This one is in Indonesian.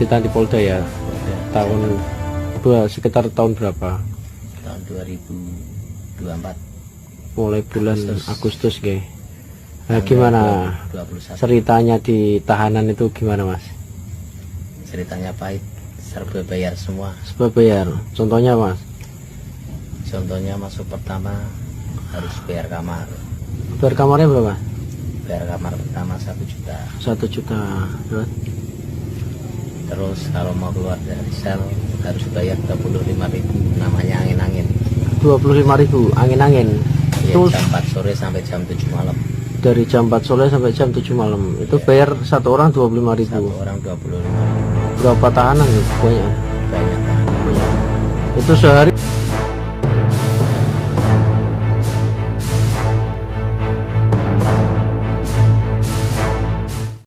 ditahan di Polda ya. Tahun sekitar tahun berapa? Tahun 2024. Mulai bulan Agustus guys. Nah, Tanggal gimana 21. ceritanya di tahanan itu gimana Mas? Ceritanya pahit, serba bayar semua. Sebab bayar. Contohnya Mas? Contohnya masuk pertama harus bayar kamar. Bayar kamarnya berapa? Bayar kamar pertama 1 juta. 1 juta. Terus kalau mau keluar dari sel harus bayar 25.000, namanya angin-angin. 25.000 angin-angin. Ya, Terus jam 4 sore sampai jam 7 malam. dari jam 4 sore sampai jam 7 malam itu bayar satu orang 25.000. Satu orang 25.000. Berapa tahanan ya? Banyak. Banyak. Itu sehari